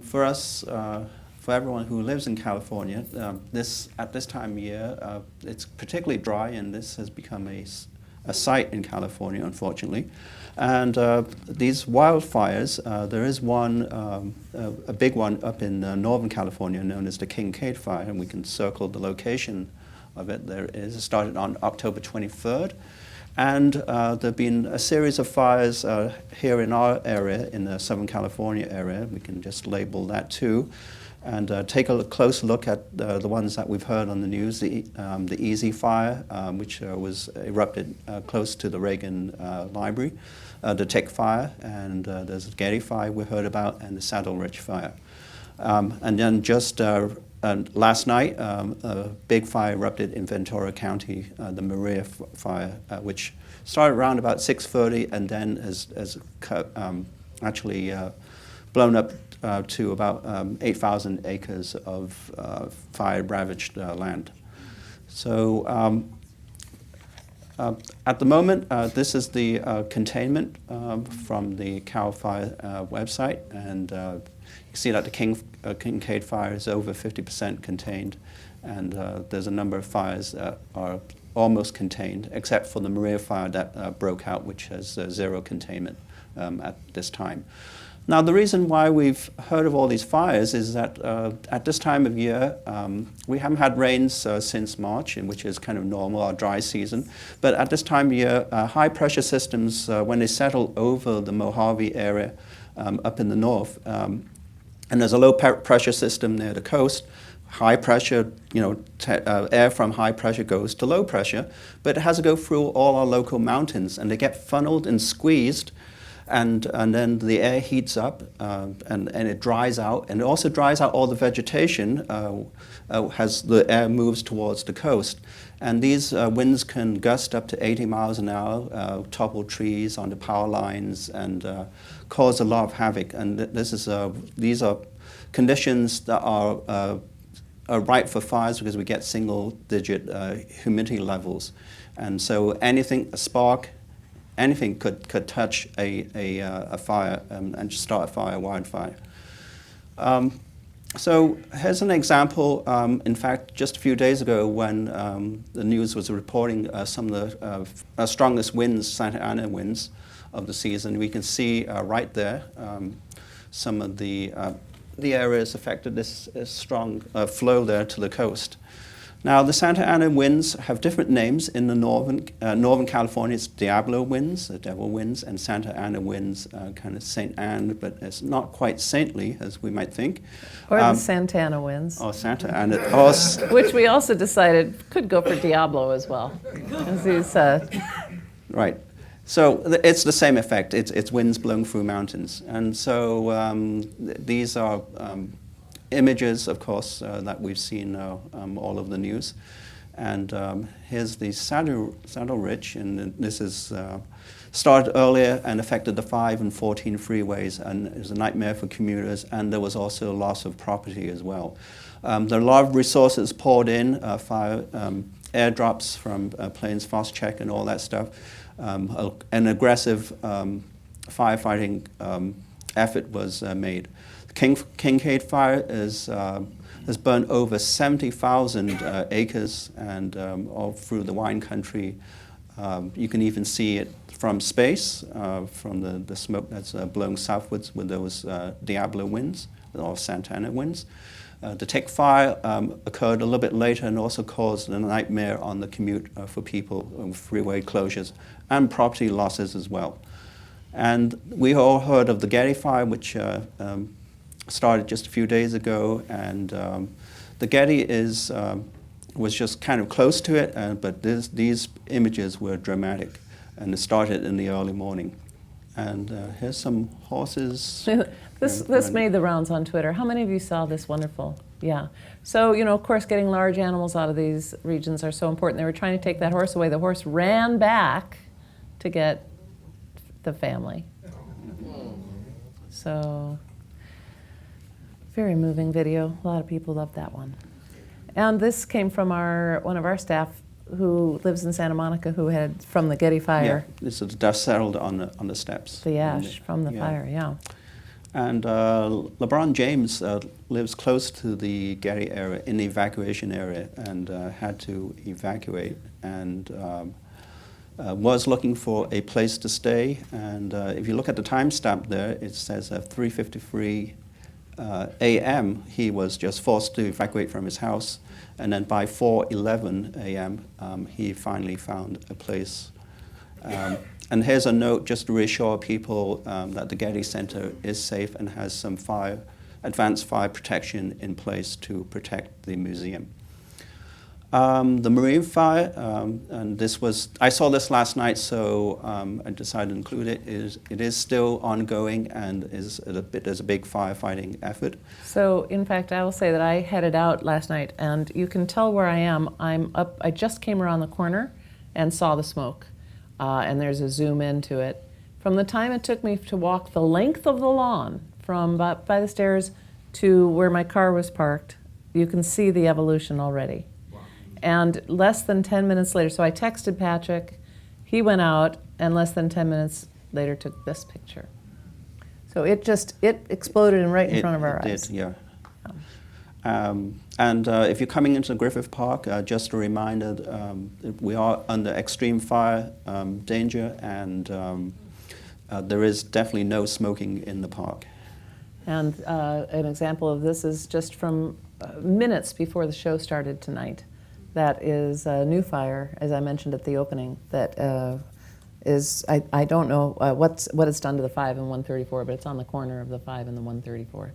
For us, for everyone who lives in California, at this time of year, it's particularly dry, and this has become a sight in California, unfortunately. And these wildfires, there is one, a big one up in Northern California known as the Getty Fire, and we can circle the location of it. It started on October 23rd. And there have been a series of fires here in our area, in the Southern California area. We can just label that too. And take a close look at the ones that we've heard on the news, the Easy Fire, which was erupted close to the Reagan Library, the Tick Fire, and there's the Getty Fire we heard about, and the Saddle Ridge Fire. And then just last night, a big fire erupted in Ventura County, the Maria Fire, which started around about 6:30 and then has actually blown up to about 8,000 acres of fire-ravaged land. So at the moment, this is the containment from the CAL FIRE website, and you see that the Getty Fire is over 50% contained, and there's a number of fires that are almost contained, except for the Maria Fire that broke out, which has zero containment at this time. Now, the reason why we've heard of all these fires is that at this time of year, we haven't had rains since March, which is kind of normal, our dry season. But at this time of year, high-pressure systems, when they settle over the Mojave area up in the north, and there's a low-pressure system near the coast, high pressure, air from high pressure goes to low pressure, but it has to go through all our local mountains, and they get funneled and squeezed. And then the air heats up and it dries out, and it also dries out all the vegetation as the air moves towards the coast. And these winds can gust up to 80 miles an hour, topple trees onto power lines, and cause a lot of havoc. And these are conditions that are ripe for fires because we get single-digit humidity levels. And so anything, a spark, anything could touch a fire and start a fire, wildfire. So here's an example. In fact, just a few days ago, when the news was reporting some of the strongest winds, Santa Ana winds of the season, we can see right there some of the areas affected. This strong flow there to the coast. Now, the Santa Ana winds have different names. In the Northern California, it's Diablo winds, the devil winds, and Santa Ana winds, kind of St. Anne, but it's not quite saintly as we might think. Or the Santana winds. Or Santa Ana. Which we also decided could go for Diablo as well. Right. So it's the same effect. It's winds blowing through mountains. And so these are images, of course, that we've seen all over the news. And here's the Saddle Ridge, and this is started earlier and affected the 5 and 14 freeways, and it was a nightmare for commuters, and there was also a loss of property as well. There are a lot of resources poured in, fire, airdrops from planes, Phos-Chek and all that stuff. An aggressive firefighting effort was made. Getty Fire has burned over 70,000 acres, and all through the wine country. You can even see it from space, from the smoke that's blowing southwards with those Diablo winds, or Santa Ana winds. The Tick Fire occurred a little bit later and also caused a nightmare on the commute for people, freeway closures, and property losses as well. And we all heard of the Getty Fire, which started just a few days ago, and the Getty was just kind of close to it, but these images were dramatic, and it started in the early morning. And here's some horses. This made the rounds on Twitter. How many of you saw this? Wonderful. Yeah. So, of course, getting large animals out of these regions are so important. They were trying to take that horse away. The horse ran back to get the family. So, very moving video. A lot of people loved that one. And this came from one of our staff who lives in Santa Monica, who had from the Getty Fire. Yeah, this is dust settled on the steps. The ash from the fire, yeah. And LeBron James lives close to the Getty area, in the evacuation area, and had to evacuate, and was looking for a place to stay. And if you look at the timestamp there, it says at 3:53 a.m. he was just forced to evacuate from his house, and then by 4:11 a.m. He finally found a place. And here's a note just to reassure people that the Getty Center is safe and has some advanced fire protection in place to protect the museum. The marine fire, and I saw this last night, so I decided to include it. It is still ongoing and there's a big firefighting effort. So, in fact, I will say that I headed out last night, and you can tell where I am. I'm up. I just came around the corner and saw the smoke. And there's a zoom into it. From the time it took me to walk the length of the lawn, from by the stairs to where my car was parked, you can see the evolution already. Wow. And less than 10 minutes later, so I texted Patrick, he went out, and less than 10 minutes later took this picture. So it exploded right in front of our eyes. It did, yeah. And if you're coming into Griffith Park, just a reminder, we are under extreme fire danger, and there is definitely no smoking in the park. And an example of this is just from minutes before the show started tonight. That is a new fire, as I mentioned at the opening, that is, I don't know what it's done to the 5 and 134, but it's on the corner of the 5 and the 134.